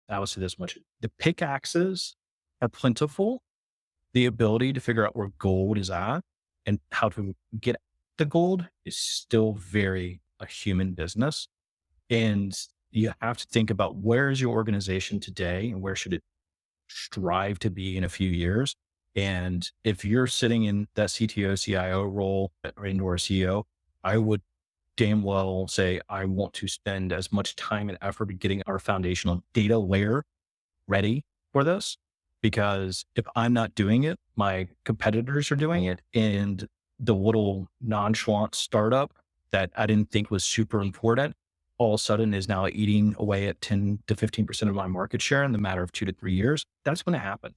I would say this much. The pickaxes are plentiful. The ability to figure out where gold is at and how to get the gold is still very a human business. And you have to think about where is your organization today and where should it strive to be in a few years. And if you're sitting in that CTO, CIO role or CEO, I would damn well say, I want to spend as much time and effort getting our foundational data layer ready for this. Because if I'm not doing it, my competitors are doing it. And the little nonchalant startup that I didn't think was super important, all of a sudden is now eating away at 10 to 15% of my market share in the matter of 2 to 3 years. That's going to happen.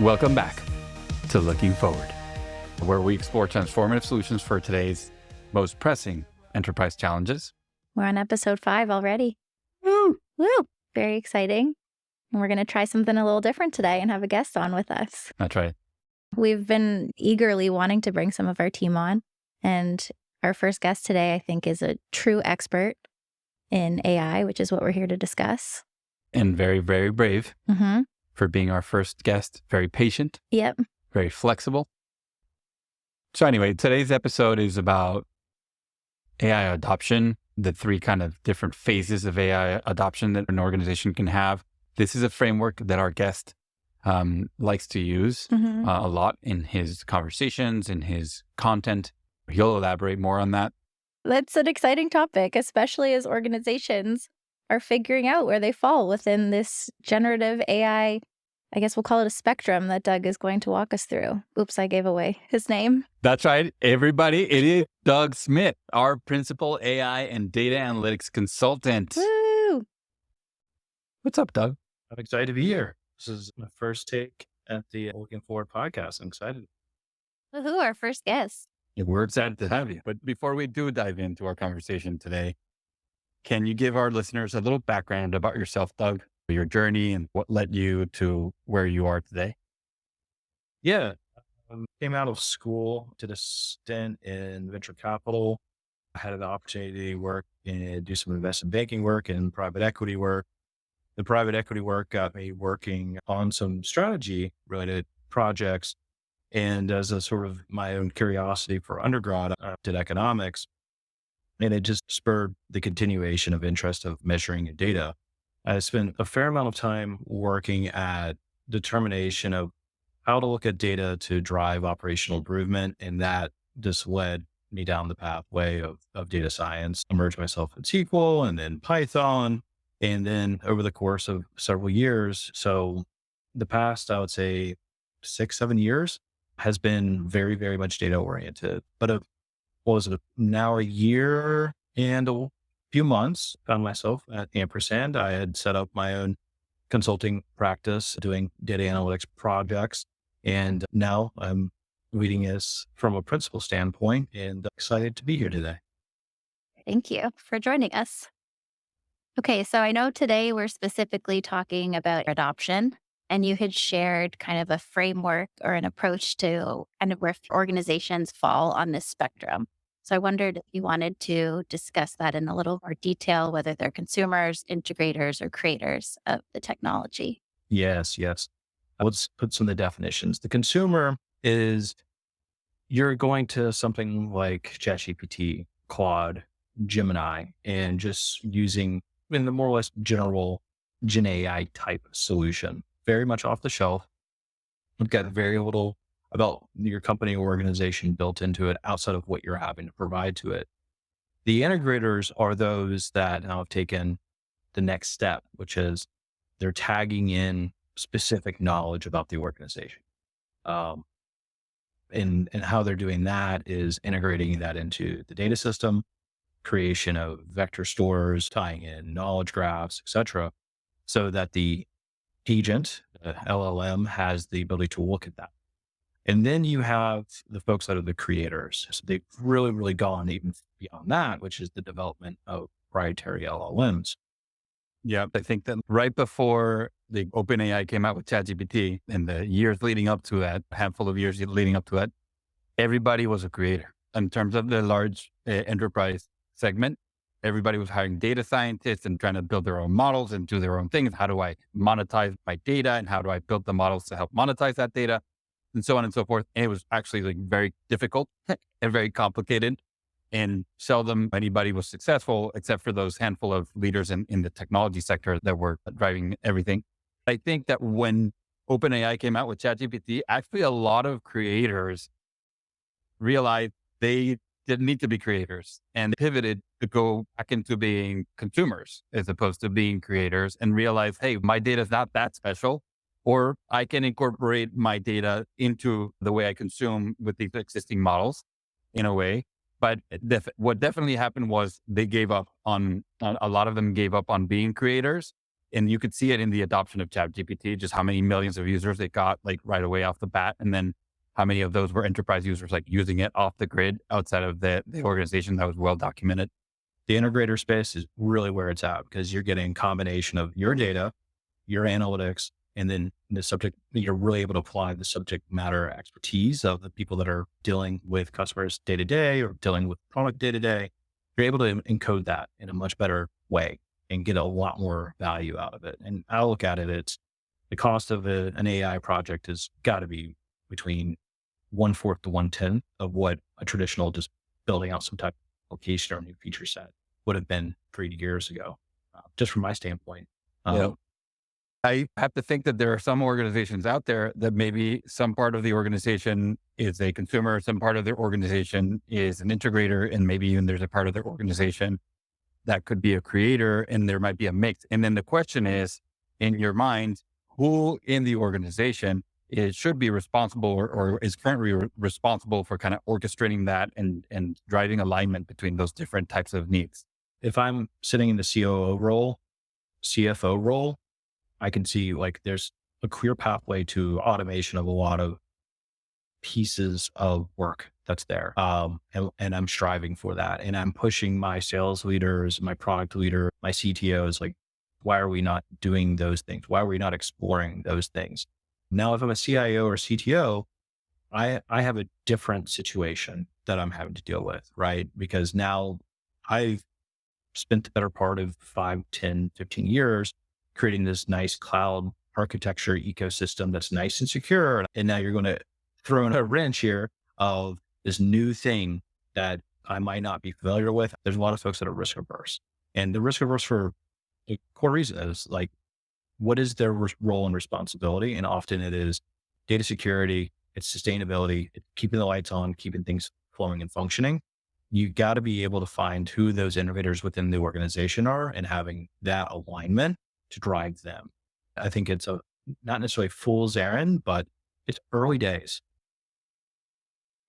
Welcome back to Looking Forward, where we explore transformative solutions for today's most pressing enterprise challenges. We're on episode 5 already. Woo! Woo! Very exciting. And we're going to try something a little different today and have a guest on with us. That's right. We've been eagerly wanting to bring some of our team on. And our first guest today, I think, is a true expert in AI, which is what we're here to discuss. And very, very brave for being our first guest. Very patient. Yep. Very flexible. So anyway, today's episode is about AI adoption, the 3 kind of different phases of AI adoption that an organization can have. This is a framework that our guest likes to use a lot in his conversations, in his content. He'll elaborate more on that. That's an exciting topic, especially as organizations are figuring out where they fall within this generative AI, I guess we'll call it a spectrum that Doug is going to walk us through. Oops, I gave away his name. That's right, everybody. It is Doug Smith, our principal AI and data analytics consultant. Woo! What's up, Doug? I'm excited to be here. This is my first take at the Looking Forward podcast. I'm excited. Woohoo, our first guest. We're excited to have you. But before we do dive into our conversation today, can you give our listeners a little background about yourself, Doug, your journey and what led you to where you are today? Yeah. Came out of school, did a stint in venture capital. I had an opportunity to work and do some investment banking work and private equity work. The private equity work got me working on some strategy related projects. And as a sort of my own curiosity for undergrad, I did economics. And it just spurred the continuation of interest of measuring data. I spent a fair amount of time working at determination of how to look at data to drive operational improvement. And that just led me down the pathway of data science. Immersed myself in SQL and then Python. And then over the course of several years, so the past, I would say 6-7 years has been very, very much data oriented. But now a year and a few months, found myself at Ampersand. I had set up my own consulting practice doing data analytics projects. And now I'm leading this from a principal standpoint and excited to be here today. Thank you for joining us. Okay, so I know today we're specifically talking about adoption, and you had shared kind of a framework or an approach to kind of where organizations fall on this spectrum. So I wondered if you wanted to discuss that in a little more detail, whether they're consumers, integrators, or creators of the technology. Yes. Let's put some of the definitions. The consumer is you're going to something like ChatGPT, Claude, Gemini, and just using in the more or less general Gen AI type solution, very much off the shelf. We've got very little about your company or organization built into it outside of what you're having to provide to it. The integrators are those that now have taken the next step, which is they're tagging in specific knowledge about the organization. And how they're doing that is integrating that into the data system, creation of vector stores, tying in knowledge graphs, et cetera, so that the agent, LLM, has the ability to look at that. And then you have the folks that are the creators. So they've really, really gone even beyond that, which is the development of proprietary LLMs. Yeah, I think that right before the OpenAI came out with ChatGPT and the years leading up to that, handful of years leading up to that, everybody was a creator in terms of the large enterprise segment. Everybody was hiring data scientists and trying to build their own models and do their own things. How do I monetize my data and how do I build the models to help monetize that data and so on and so forth. And it was actually like very difficult and very complicated, and seldom anybody was successful except for those handful of leaders in the technology sector that were driving everything. I think that when OpenAI came out with ChatGPT, actually a lot of creators realized they didn't need to be creators and pivoted to go back into being consumers as opposed to being creators, and realized, hey, my data is not that special, or I can incorporate my data into the way I consume with these existing models in a way. But what definitely happened was they gave up on, a lot of them gave up on being creators. And you could see it in the adoption of ChatGPT, just how many millions of users it got like right away off the bat. And then how many of those were enterprise users like using it off the grid outside of the organization that was well documented. The integrator space is really where it's at, because you're getting a combination of your data, your analytics, and then the subject, you're really able to apply the subject matter expertise of the people that are dealing with customers day to day or dealing with product day to day. You're able to encode that in a much better way and get a lot more value out of it. And I look at it, it's the cost of an AI project has got to be between 1/4 to 1/10 of what a traditional just building out some type of application or new feature set would have been 3 years ago, just from my standpoint. Yeah. I have to think that there are some organizations out there that maybe some part of the organization is a consumer, some part of their organization is an integrator, and maybe even there's a part of their organization that could be a creator, and there might be a mix. And then the question is, in your mind, who in the organization should be responsible or is currently responsible for kind of orchestrating that and driving alignment between those different types of needs? If I'm sitting in the COO role, CFO role, I can see like there's a clear pathway to automation of a lot of pieces of work that's there. And I'm striving for that. And I'm pushing my sales leaders, my product leader, my CTOs, like, why are we not doing those things? Why are we not exploring those things? Now, if I'm a CIO or CTO, I have a different situation that I'm having to deal with, right? Because now I've spent the better part of 5, 10, 15 years creating this nice cloud architecture ecosystem that's nice and secure. And now you're going to throw in a wrench here of this new thing that I might not be familiar with. There's a lot of folks that are risk averse, and the risk averse for a core reason is like, what is their role and responsibility? And often it is data security, it's sustainability, it's keeping the lights on, keeping things flowing and functioning. You got to be able to find who those innovators within the organization are and having that alignment to drive them. I think it's not necessarily fool's errand, but it's early days.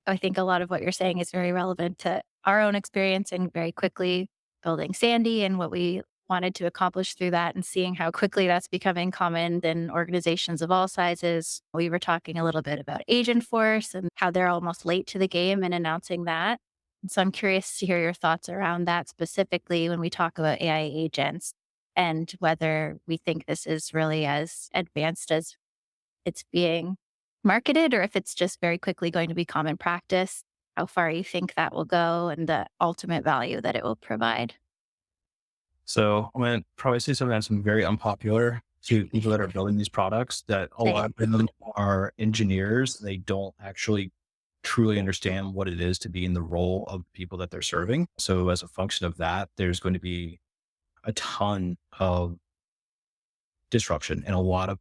I think a lot of what you're saying is very relevant to our own experience and very quickly building Sandy and what we wanted to accomplish through that, and seeing how quickly that's becoming common in organizations of all sizes. We were talking a little bit about Agentforce and how they're almost late to the game in announcing that. So I'm curious to hear your thoughts around that, specifically when we talk about AI agents and whether we think this is really as advanced as it's being marketed, or if it's just very quickly going to be common practice, how far you think that will go and the ultimate value that it will provide. So I'm going to probably say something that's very unpopular to people that are building these products, that a lot of them are engineers. They don't actually truly understand what it is to be in the role of the people that they're serving. So as a function of that, there's going to be a ton of disruption and a lot of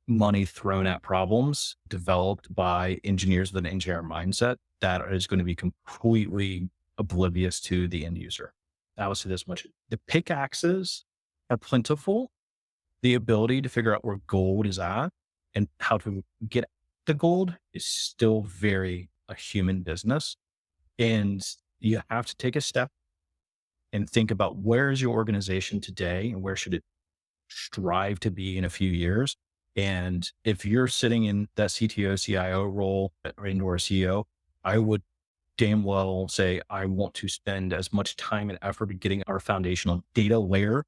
money thrown at problems developed by engineers with an engineer mindset that is going to be completely oblivious to the end user. I will say this much. The pickaxes are plentiful. The ability to figure out where gold is at and how to get the gold is still very a human business. And you have to take a step and think about, where is your organization today and where should it strive to be in a few years? And if you're sitting in that CTO, CIO role or a CEO, I would damn well say, I want to spend as much time and effort getting our foundational data layer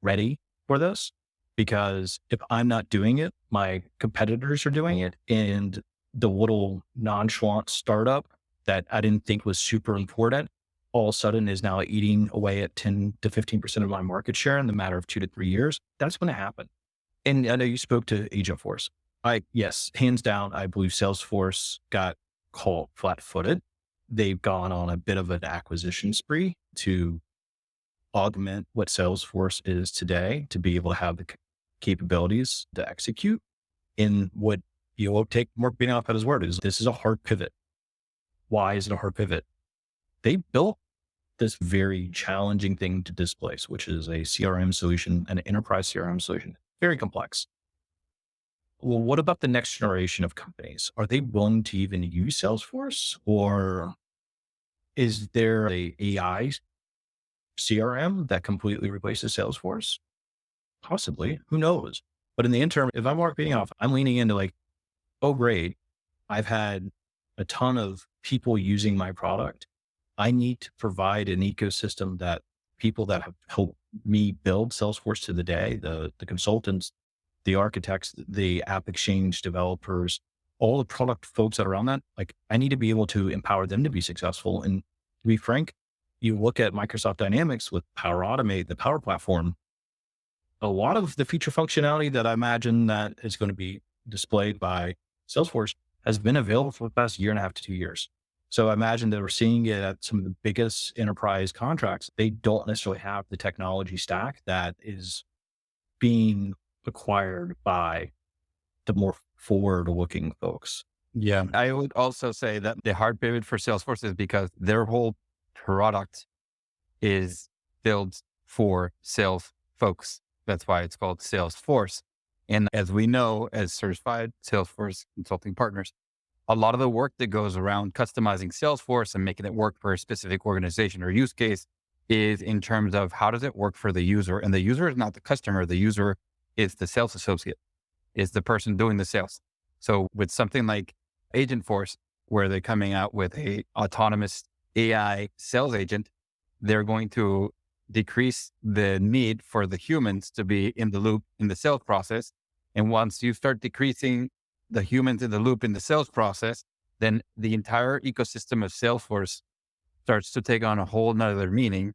ready for this. because if I'm not doing it, my competitors are doing it. And the little nonchalant startup that I didn't think was super important all of a sudden is now eating away at 10 to 15% of my market share in the matter of 2 to 3 years. That's going to happen. And I know you spoke to Agentforce. Yes, hands down, I believe Salesforce got caught flat footed. They've gone on a bit of an acquisition spree to augment what Salesforce is today to be able to have the capabilities to execute in what you'll take Mark Benioff at his word is this is a hard pivot. Why is it a hard pivot? They built this very challenging thing to displace, which is a CRM solution, an enterprise CRM solution, very complex. Well, what about the next generation of companies? Are they willing to even use Salesforce, or is there a AI CRM that completely replaces Salesforce? Possibly, who knows? But in the interim, if I'm Mark Benioff, I'm leaning into like, oh, great. I've had a ton of people using my product. I need to provide an ecosystem that people that have helped me build Salesforce to the day, the consultants, the architects, the app exchange developers, all the product folks that are on that, like I need to be able to empower them to be successful. And to be frank, you look at Microsoft Dynamics with Power Automate, the Power Platform, a lot of the feature functionality that I imagine that is going to be displayed by Salesforce has been available for the past year and a half to 2 years. So I imagine that we're seeing it at some of the biggest enterprise contracts. They don't necessarily have the technology stack that is being acquired by the more forward-looking folks. Yeah. I would also say that the hard pivot for Salesforce is because their whole product is built for sales folks. That's why it's called Salesforce. And as we know, as certified Salesforce consulting partners, a lot of the work that goes around customizing Salesforce and making it work for a specific organization or use case is in terms of how does it work for the user? And the user is not the customer. The user is the sales associate, is the person doing the sales. So with something like Agentforce, where they're coming out with a autonomous AI sales agent, they're going to decrease the need for the humans to be in the loop in the sales process. And once you start decreasing the humans in the loop in the sales process, then the entire ecosystem of Salesforce starts to take on a whole nother meaning.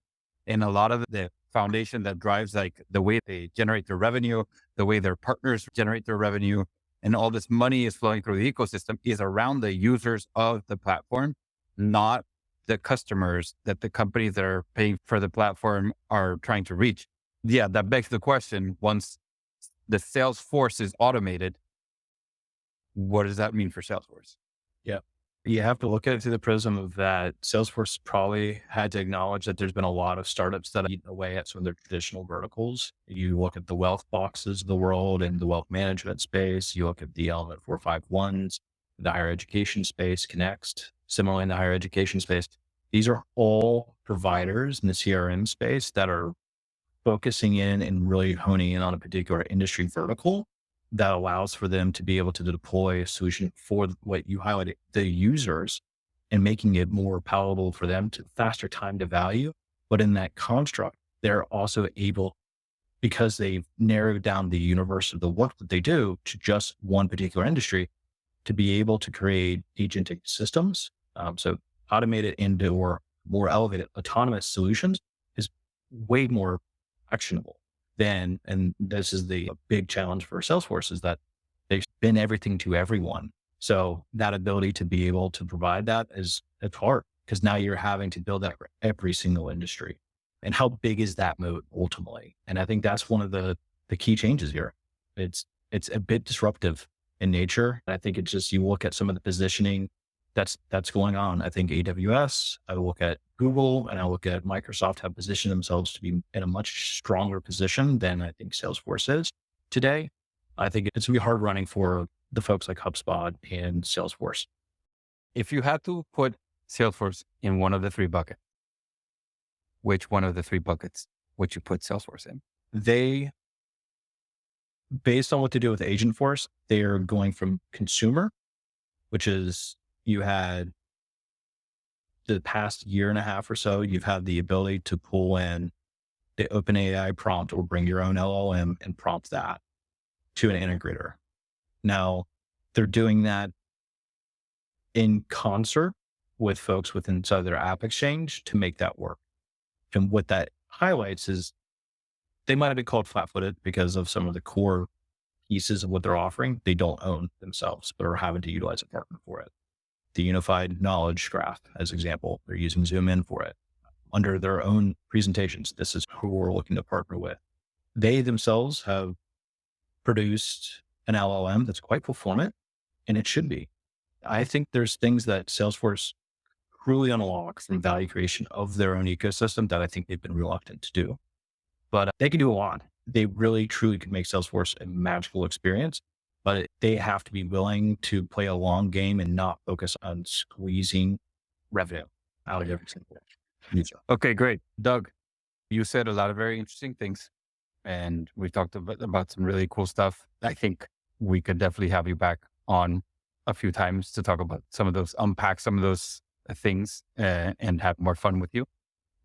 And a lot of the foundation that drives like the way they generate their revenue, the way their partners generate their revenue, and all this money is flowing through the ecosystem is around the users of the platform, not the customers that the companies that are paying for the platform are trying to reach. Yeah, that begs the question, once the Salesforce is automated, what does that mean for Salesforce? Yeah. You have to look at it through the prism of that Salesforce probably had to acknowledge that there's been a lot of startups that eat away at some of their traditional verticals. You look at the wealth boxes of the world and the wealth management space. You look at the Element 451s, the higher education space, Connext, similarly in the higher education space. These are all providers in the CRM space that are focusing in and really honing in on a particular industry vertical that allows for them to be able to deploy a solution for what you highlighted, the users, and making it more palatable for them to faster time to value. But in that construct, they're also able, because they've narrowed down the universe of the work that they do to just one particular industry, to be able to create agentic systems. So automated into or more elevated autonomous solutions is way more actionable than, and this is the big challenge for Salesforce, is that they've been everything to everyone. So that ability to be able to provide that it's hard because now you're having to build that for every single industry. And how big is that moat ultimately? And I think that's one of the key changes here. It's a bit disruptive in nature. I think it's just, you look at some of the positioning that's going on. I think AWS, I look at Google, and I look at Microsoft have positioned themselves to be in a much stronger position than I think Salesforce is today. I think it's going to be hard running for the folks like HubSpot and Salesforce. If you had to put Salesforce in one of the three buckets, which one of the three buckets would you put Salesforce in? They, based on what they do with Agentforce, they are going from consumer, which is you had the past year and a half or so, you've had the ability to pull in the OpenAI prompt or bring your own LLM and prompt that to an integrator. Now, they're doing that in concert with folks inside their app exchange to make that work. And what that highlights is they might have been called flat-footed because of some of the core pieces of what they're offering they don't own themselves, but are having to utilize a partner for it. The unified knowledge graph, as example, they're using Zoom in for it. Under their own presentations, this is who we're looking to partner with. They themselves have produced an LLM that's quite performant, and it should be. I think there's things that Salesforce truly unlock from value creation of their own ecosystem that I think they've been reluctant to do. But they can do a lot. They really, truly can make Salesforce a magical experience, but they have to be willing to play a long game and not focus on squeezing revenue out of every single user. Okay, great. Doug, you said a lot of very interesting things, and we talked about some really cool stuff. I think we could definitely have you back on a few times to talk about some of those, unpack some of those things and have more fun with you.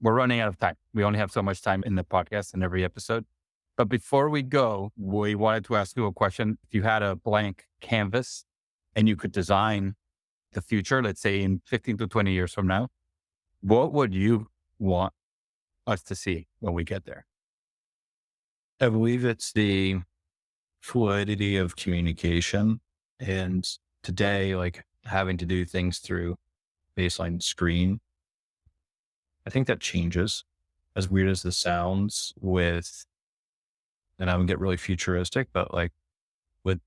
We're running out of time. We only have so much time in the podcast and every episode. But before we go, we wanted to ask you a question. If you had a blank canvas and you could design the future, let's say in 15 to 20 years from now, what would you want us to see when we get there? I believe it's the fluidity of communication. And today, like having to do things through baseline screen, I think that changes, as weird as this sounds, and I would get really futuristic, but like with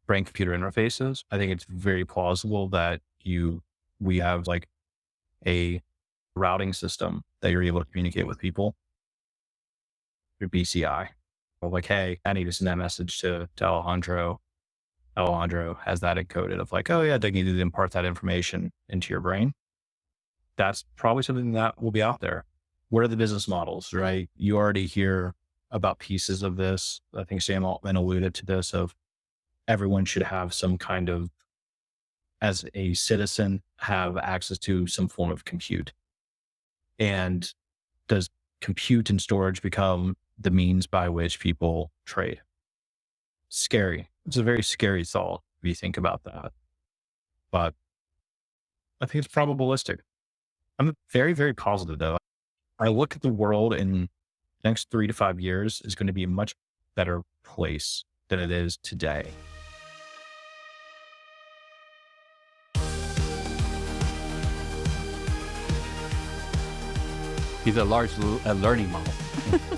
brain computer interfaces, I think it's very plausible that we have like a routing system that you're able to communicate with people through BCI. Or like, hey, I need to send that message to Alejandro. Alejandro has that encoded of like, oh yeah, they need to impart that information into your brain. That's probably something that will be out there. What are the business models, right? You already hear about pieces of this. I think Sam Altman alluded to this of everyone should have some kind of, as a citizen, have access to some form of compute. And does compute and storage become the means by which people trade? Scary. It's a very scary thought if you think about that. But I think it's probabilistic. I'm very, very positive though. I look at the world in the next 3 to 5 years is going to be a much better place than it is today. He's a large learning model,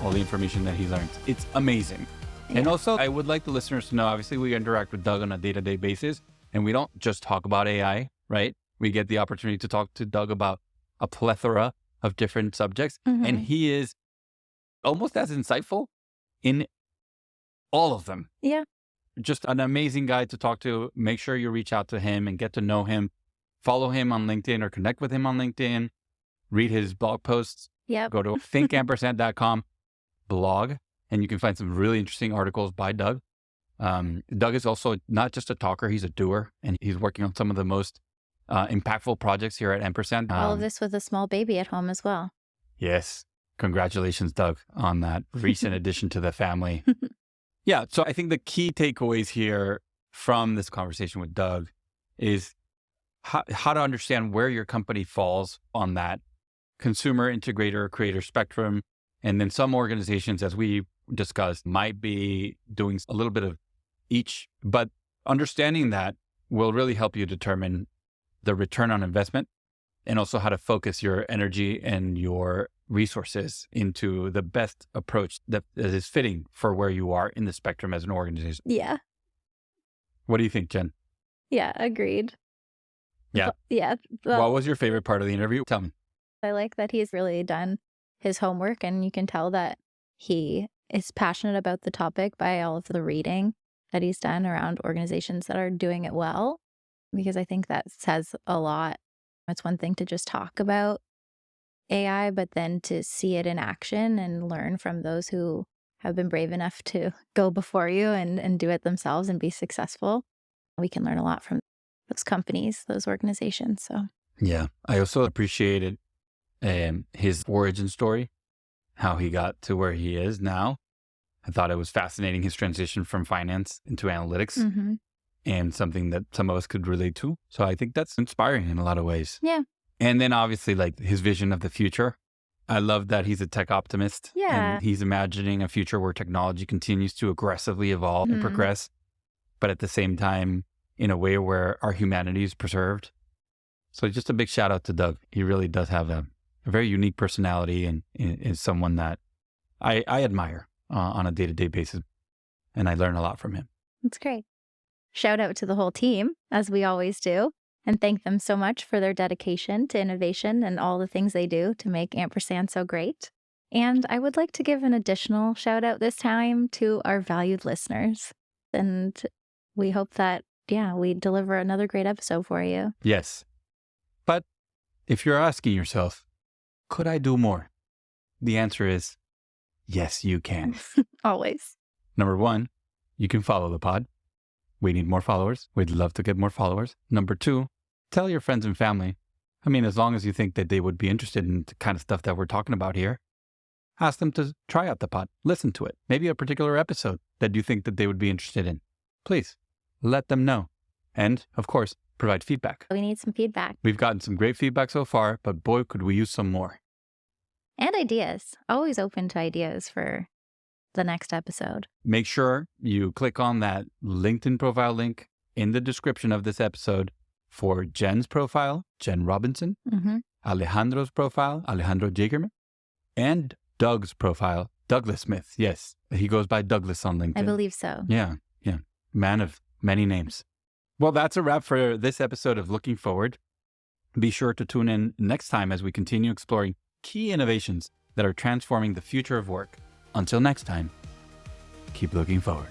all the information that he learns. It's amazing. Yeah. And also, I would like the listeners to know, obviously, we interact with Doug on a day-to-day basis, and we don't just talk about AI, right? We get the opportunity to talk to Doug about a plethora of different subjects, and he is almost as insightful in all of them. Yeah. Just an amazing guy to talk to. Make sure you reach out to him and get to know him. Follow him on LinkedIn or connect with him on LinkedIn. Read his blog posts. Yep. Go to thinkampersand.com blog, and you can find some really interesting articles by Doug. Doug is also not just a talker, he's a doer, and he's working on some of the most impactful projects here at Ampersand. All of this with a small baby at home as well. Yes. Congratulations, Doug, on that recent addition to the family. Yeah. So I think the key takeaways here from this conversation with Doug is how to understand where your company falls on that consumer, integrator, creator spectrum. And then some organizations, as we discussed, might be doing a little bit of each, but understanding that will really help you determine the return on investment and also how to focus your energy and your resources into the best approach that is fitting for where you are in the spectrum as an organization. Yeah. What do you think, Jen? Yeah, agreed. Yeah. Yeah. What was your favorite part of the interview? Tell me. I like that he's really done his homework, and you can tell that he is passionate about the topic by all of the reading that he's done around organizations that are doing it well, because I think that says a lot. It's one thing to just talk about AI, but then to see it in action and learn from those who have been brave enough to go before you and do it themselves and be successful. We can learn a lot from those companies, those organizations. So yeah, I also appreciated his origin story how he got to where he is now. I thought it was fascinating, his transition from finance into analytics, and something that some of us could relate to. So I think that's inspiring in a lot of ways. Yeah. And then obviously like his vision of the future. I love that he's a tech optimist. Yeah. And he's imagining a future where technology continues to aggressively evolve and progress, but at the same time, in a way where our humanity is preserved. So just a big shout out to Doug. He really does have a very unique personality and is someone that I admire on a day-to-day basis. And I learn a lot from him. That's great. Shout out to the whole team, as we always do, and thank them so much for their dedication to innovation and all the things they do to make Ampersand so great. And I would like to give an additional shout out this time to our valued listeners. And we hope that, we deliver another great episode for you. Yes. But if you're asking yourself, could I do more? The answer is, yes, you can. Always. Number one, you can follow the pod. We need more followers. We'd love to get more followers. Number two, tell your friends and family. I mean, as long as you think that they would be interested in the kind of stuff that we're talking about here, ask them to try out the pod, listen to it, maybe a particular episode that you think that they would be interested in. Please let them know. And of course, provide feedback. We need some feedback. We've gotten some great feedback so far, but boy, could we use some more. And ideas. Always open to ideas for the next episode. Make sure you click on that LinkedIn profile link in the description of this episode for Jen's profile, Jen Robinson, Alejandro's profile, Alejandro Jagerman, and Doug's profile, Douglas Smith. Yes, he goes by Douglas on LinkedIn. I believe so. Yeah. Man of many names. Well, that's a wrap for this episode of Looking Forward. Be sure to tune in next time as we continue exploring key innovations that are transforming the future of work. Until next time, keep looking forward.